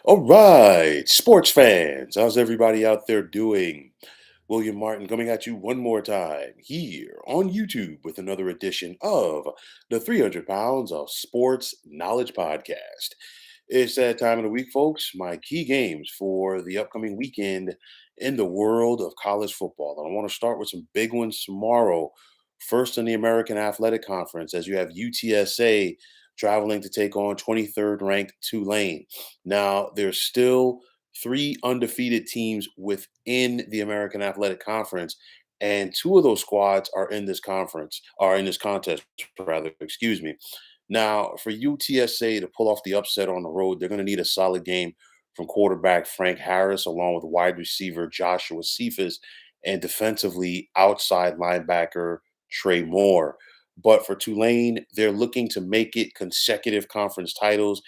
All right, sports fans, how's everybody out there doing? William Martin coming at you one more time here on YouTube with another edition of the 300 Pounds of Sports Knowledge Podcast. It's that time of the week, folks. My key games for the upcoming weekend in the world of college football. And I want to start with some big ones tomorrow. First in the American Athletic Conference, as you have UTSA traveling to take on 23rd ranked Tulane. Now, there's still three undefeated teams within the American Athletic Conference, and two of those squads are in this contest, rather, excuse me. Now, for UTSA to pull off the upset on the road, they're going to need a solid game from quarterback Frank Harris, along with wide receiver Joshua Cephas, and defensively outside linebacker Trey Moore. But for Tulane, they're looking to make it consecutive conference titles.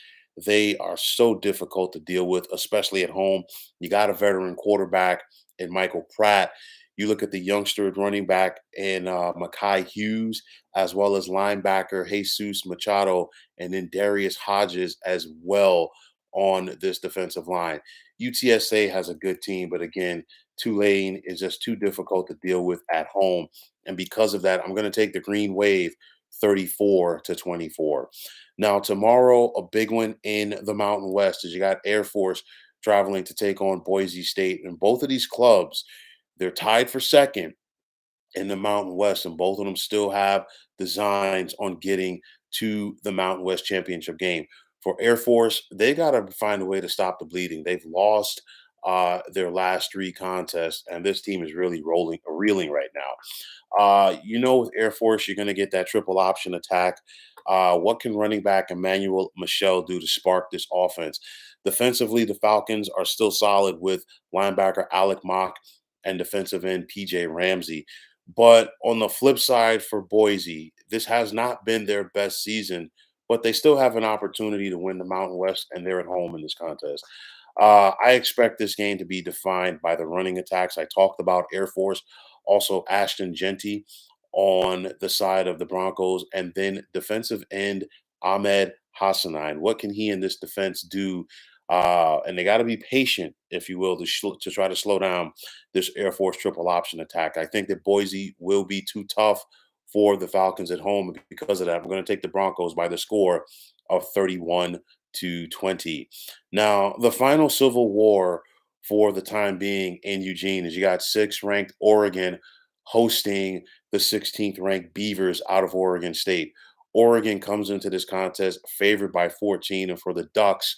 They are so difficult to deal with, especially at home. You got a veteran quarterback in Michael Pratt. You look at the youngster at running back in Makai Hughes, as well as linebacker Jesus Machado, and then Darius Hodges as well on this defensive line. UTSA has a good team, but again, Tulane is just too difficult to deal with at home. And because of that, I'm going to take the Green Wave 34-24. Now, tomorrow, a big one in the Mountain West is you got Air Force traveling to take on Boise State. And both of these clubs, they're tied for second in the Mountain West, and both of them still have designs on getting to the Mountain West championship game. For Air Force, they got to find a way to stop the bleeding. They've lost their last three contests, and this team is really reeling right now. With Air Force, you're going to get that triple option attack. What can running back Emmanuel Michelle do to spark this offense? Defensively, the Falcons are still solid with linebacker Alec Mock and defensive end PJ Ramsey. But on the flip side for Boise, this has not been their best season, but they still have an opportunity to win the Mountain West, and they're at home in this contest. I expect this game to be defined by the running attacks. I talked about Air Force, also Ashton Genty on the side of the Broncos, and then defensive end Ahmed Hassanein. What can he and this defense do? And they got to be patient, if you will, to try to slow down this Air Force triple option attack. I think that Boise will be too tough for the Falcons at home. And because of that, I'm going to take the Broncos by the score of 31-20. Now, the final civil war for the time being in Eugene is you got sixth ranked Oregon hosting the 16th ranked Beavers out of Oregon State. Oregon comes into this contest favored by 14, and for the Ducks,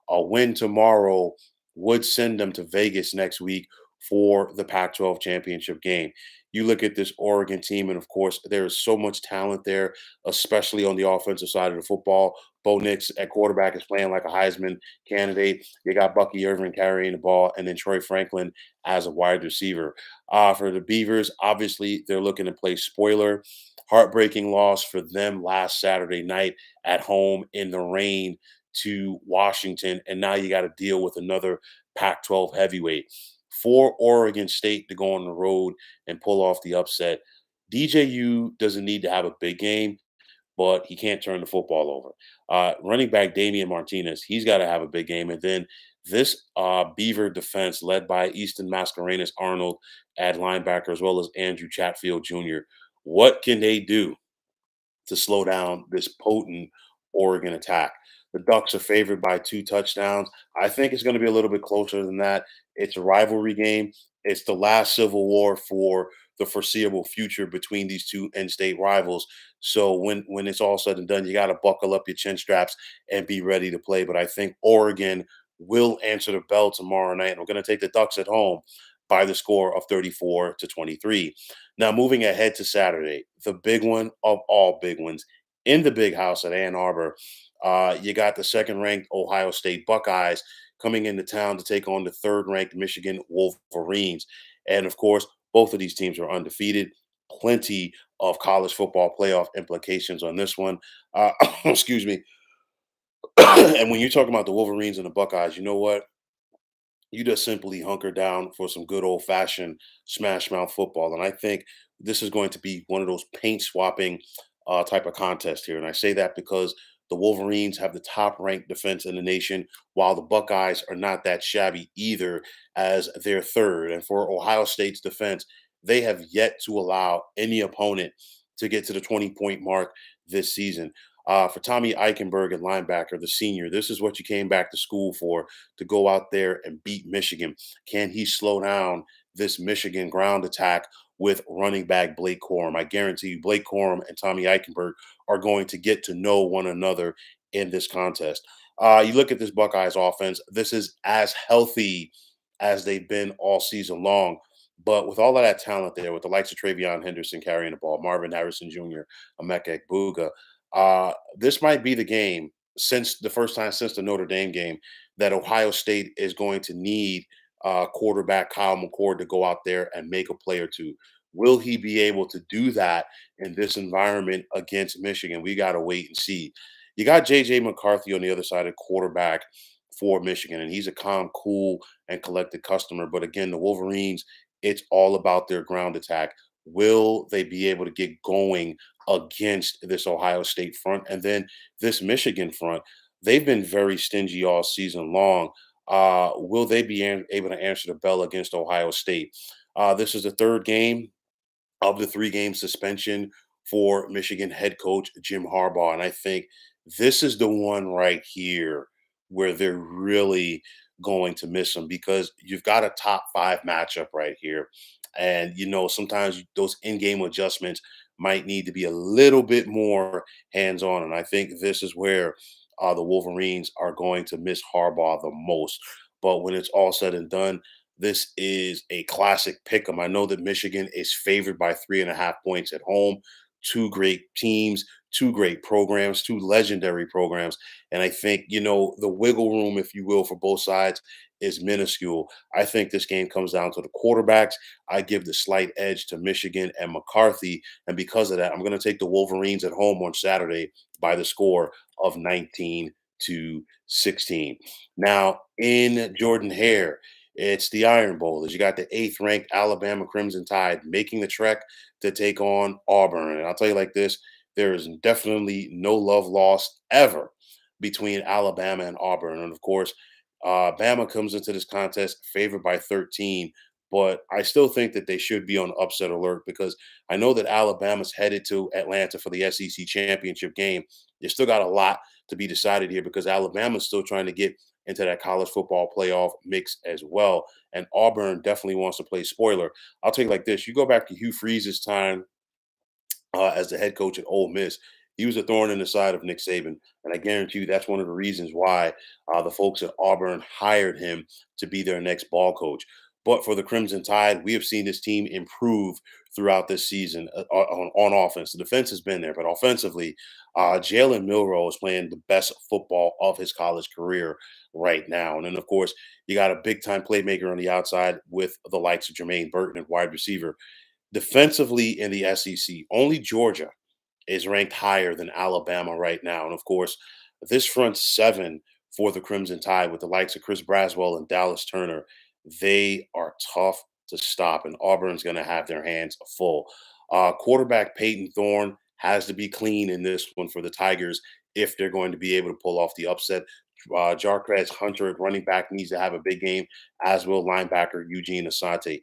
a win tomorrow would send them to Vegas next week for the Pac 12 championship game. You look at this Oregon team, and of course, there is so much talent there, especially on the offensive side of the football. Bo Nix at quarterback is playing like a Heisman candidate. You got Bucky Irvin carrying the ball, and then Troy Franklin as a wide receiver. For the Beavers, obviously, they're looking to play spoiler. Heartbreaking loss for them last Saturday night at home in the rain to Washington, and now you got to deal with another Pac 12 heavyweight. For Oregon State to go on the road and pull off the upset, DJU doesn't need to have a big game, but he can't turn the football over. Running back Damian Martinez, he's got to have a big game. And then this Beaver defense, led by Easton Mascarenas Arnold at linebacker, as well as Andrew Chatfield Jr., what can they do to slow down this potent Oregon attack? The Ducks are favored by 2 touchdowns. I think it's going to be a little bit closer than that. It's a rivalry game. It's the last civil war for the foreseeable future between these two in-state rivals. So when it's all said and done, you got to buckle up your chin straps and be ready to play. But I think Oregon will answer the bell tomorrow night. And we're going to take the Ducks at home by the score of 34-23. Now, moving ahead to Saturday, the big one of all big ones in the big house at Ann Arbor. You got the second-ranked Ohio State Buckeyes coming into town to take on the third-ranked Michigan Wolverines. And of course, both of these teams are undefeated. Plenty of college football playoff implications on this one. Excuse me. And when you're talking about the Wolverines and the Buckeyes, you know what? You just simply hunker down for some good old fashioned smash mouth football. And I think this is going to be one of those paint swapping type of contest here. And I say that because The Wolverines have the top ranked defense in the nation, while the Buckeyes are not that shabby either, as their third. And for Ohio State's defense, they have yet to allow any opponent to get to the 20-point mark this season. For Tommy Eichenberg at linebacker, the senior, this is what you came back to school for, to go out there and beat Michigan. Can he slow down this Michigan ground attack with running back Blake Corum? I guarantee you, Blake Corum and Tommy Eichenberg are going to get to know one another in this contest. You look at this Buckeyes offense, this is as healthy as they've been all season long. But with all of that talent there, with the likes of Travion Henderson carrying the ball, Marvin Harrison Jr., Emeka Egbuka, this might be the game since the first time since the Notre Dame game that Ohio State is going to need quarterback Kyle McCord to go out there and make a play or two. Will he be able to do that in this environment against Michigan? We got to wait and see. You got JJ McCarthy on the other side of quarterback for Michigan, and he's a calm, cool, and collected customer. But again, the Wolverines, it's all about their ground attack. Will they be able to get going against this Ohio State front? And then this Michigan front, they've been very stingy all season long. Will they be able to answer the bell against Ohio State? This is the third game of the 3-game suspension for Michigan head coach Jim Harbaugh. And I think this is the one right here where they're really going to miss him, because you've got a top 5 matchup right here. And, sometimes those in game adjustments might need to be a little bit more hands on. And I think this is where the Wolverines are going to miss Harbaugh the most. But when it's all said and done, this is a classic pick 'em. I know that Michigan is favored by 3.5 points at home. Two great teams, two great programs, two legendary programs. And I think, the wiggle room, if you will, for both sides is minuscule. I think this game comes down to the quarterbacks. I give the slight edge to Michigan and McCarthy. And because of that, I'm going to take the Wolverines at home on Saturday by the score of 19-16. Now, in Jordan Hare, it's the Iron Bowl. As you got the 8th-ranked Alabama Crimson Tide making the trek to take on Auburn. And I'll tell you like this, there is definitely no love lost ever between Alabama and Auburn. And of course, Bama comes into this contest favored by 13, but I still think that they should be on upset alert, because I know that Alabama's headed to Atlanta for the SEC championship game. You still got a lot to be decided here, because Alabama's still trying to get into that college football playoff mix as well. And Auburn definitely wants to play spoiler. I'll tell you like this: you go back to Hugh Freeze's time as the head coach at Ole Miss. He was a thorn in the side of Nick Saban, and I guarantee you that's one of the reasons why the folks at Auburn hired him to be their next ball coach. But for the Crimson Tide, we have seen this team improve throughout this season on offense. The defense has been there, but offensively, Jalen Milroe is playing the best football of his college career right now. And then, of course, you got a big time playmaker on the outside with the likes of Jermaine Burton at wide receiver. Defensively in the SEC, only Georgia is ranked higher than Alabama right now. And of course, this front seven for the Crimson Tide with the likes of Chris Braswell and Dallas Turner, they are tough to stop. And Auburn's going to have their hands full. Quarterback Peyton Thorne has to be clean in this one for the Tigers if they're going to be able to pull off the upset. Jarquez Hunter at running back needs to have a big game, as will linebacker Eugene Asante.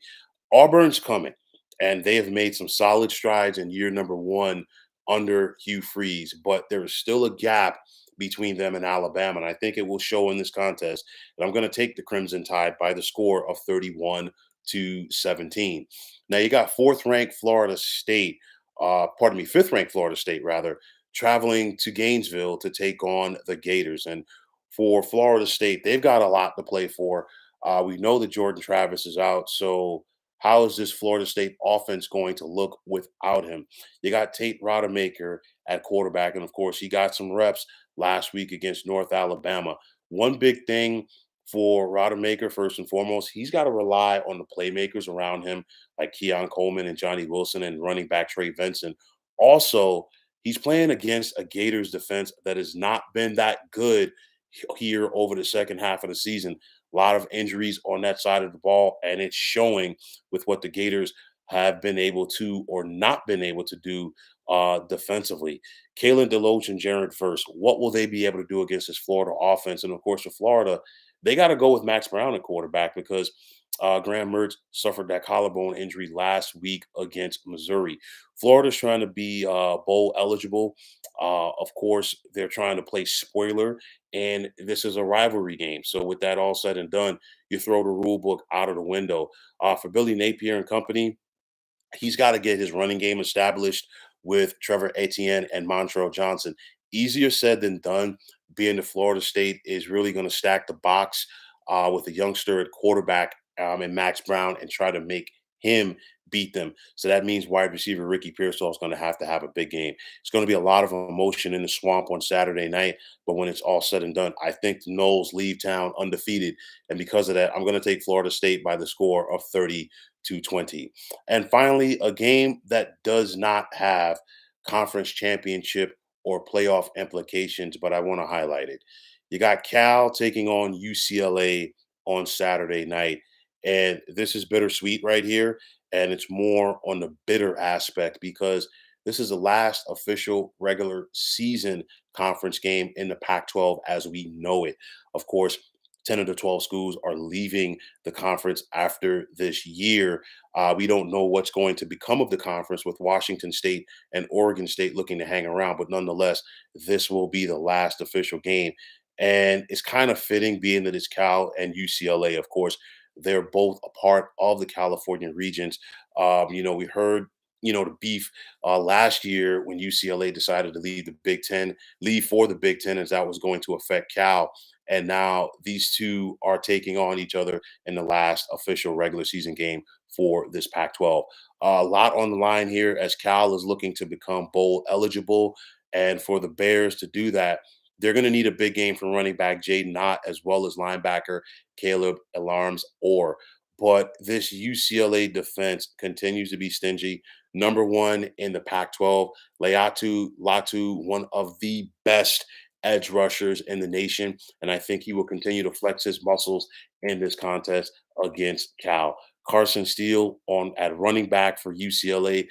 Auburn's coming, and they have made some solid strides in year number 1 under Hugh Freeze, but there is still a gap between them and Alabama, and I think it will show in this contest. And I'm going to take the Crimson Tide by the score of 31-17. Now you got fifth ranked Florida State rather, traveling to Gainesville to take on the Gators. And for Florida State, they've got a lot to play for. We know that Jordan Travis is out, so how is this Florida State offense going to look without him? You got Tate Rodemaker at quarterback, and of course, he got some reps last week against North Alabama. One big thing for Rodemaker, first and foremost, he's got to rely on the playmakers around him, like Keon Coleman and Johnny Wilson and running back Trey Vincent. Also, he's playing against a Gators defense that has not been that good here over the second half of the season. A lot of injuries on that side of the ball, and it's showing with what the Gators have been able to or not been able to do defensively. Kalen DeLoach and Jared Verse, what will they be able to do against this Florida offense? And of course, for Florida, they got to go with Max Brown at quarterback because Graham Mertz suffered that collarbone injury last week against Missouri. Florida's trying to be bowl eligible. Of course, they're trying to play spoiler, and this is a rivalry game. So, with that all said and done, you throw the rule book out of the window. For Billy Napier and company, he's got to get his running game established with Trevor Etienne and Montrell Johnson. Easier said than done, being that Florida State is really going to stack the box with a youngster at quarterback and Max Brown and try to make him beat them. So that means wide receiver Ricky Pearsall is going to have a big game. It's going to be a lot of emotion in the swamp on Saturday night. But when it's all said and done, I think the Noles leave town undefeated. And because of that, I'm going to take Florida State by the score of 30-20. And finally, a game that does not have conference championship or playoff implications, but I want to highlight it. You got Cal taking on UCLA on Saturday night. And this is bittersweet right here. And it's more on the bitter aspect because this is the last official regular season conference game in the Pac 12 as we know it. Of course, 10 of the 12 schools are leaving the conference after this year. We don't know what's going to become of the conference with Washington State and Oregon State looking to hang around. But nonetheless, this will be the last official game. And it's kind of fitting being that it's Cal and UCLA, of course. They're both a part of the California regions. We heard, the beef last year when UCLA decided to leave the Big Ten, leave for the Big Ten, as that was going to affect Cal. And now these two are taking on each other in the last official regular season game for this Pac 12. A lot on the line here as Cal is looking to become bowl eligible. And for the Bears to do that, they're going to need a big game from running back Jaden Knott as well as linebacker Caleb Alarms Orr. But this UCLA defense continues to be stingy. Number one in the Pac 12, Latu, one of the best edge rushers in the nation. And I think he will continue to flex his muscles in this contest against Cal. Carson Steele on at running back for UCLA it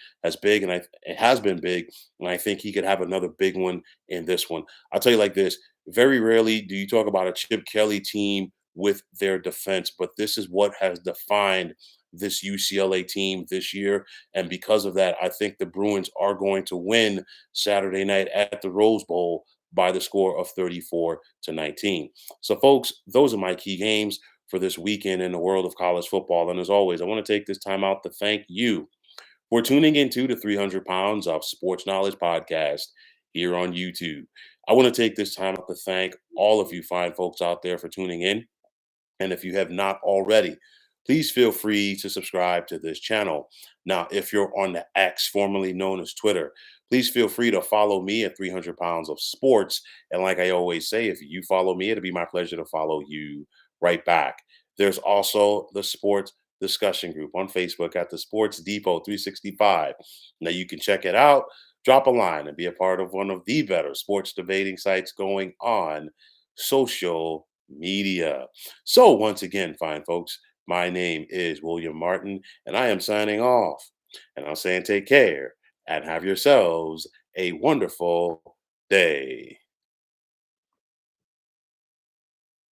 has been big, and I think he could have another big one in this one. I'll tell you like this: very rarely do you talk about a Chip Kelly team with their defense, but this is what has defined this UCLA team this year, and because of that, I think the Bruins are going to win Saturday night at the Rose Bowl by the score of 34-19. So, folks, those are my key games for this weekend in the world of college football. And as always, I want to take this time out to thank you for tuning into the 300 Pounds of Sports Knowledge podcast here on YouTube. I want to take this time out to thank all of you fine folks out there for tuning in. And if you have not already, please feel free to subscribe to this channel. Now, if you're on the X, formerly known as Twitter, please feel free to follow me at 300 Pounds of Sports. And like I always say, if you follow me, it'll be my pleasure to follow you right back. There's also the sports discussion group on Facebook at the Sports Depot 365. Now you can check it out, drop a line, and be a part of one of the better sports debating sites going on social media. So, once again, fine folks, my name is William Martin, and I am signing off. And I'm saying take care and have yourselves a wonderful day.